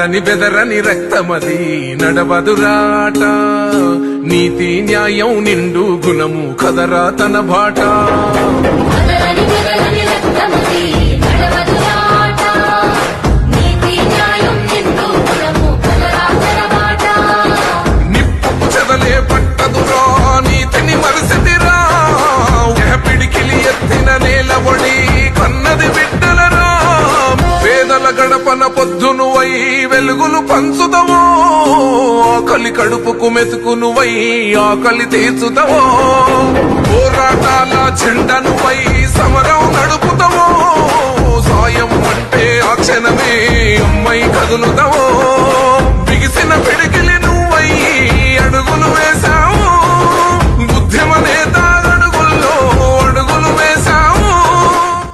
అదరని బెదరని రక్తమది నడవదురాట నీతి న్యాయం నిండు గుణము కదరా తన బాట నిప్పు చెదలే పట్టదురా నీతిని మరిసిదిరా పిడికిలి ఎత్తిన నేల ఒడి కన్నది బిడ్డలరా పేదల గడపన పొద్దునువై వెలుగులు పంచుదవో ఆకలి కడుపుకు మెతుకునువై ఆకలి తీర్చుదవో పోరాటాల జెండనువై సమరం నడుపుతావో సాయం అంటే ఆ క్షణమే అమ్మై కదులుదవో బిగిసిన పిడికిలి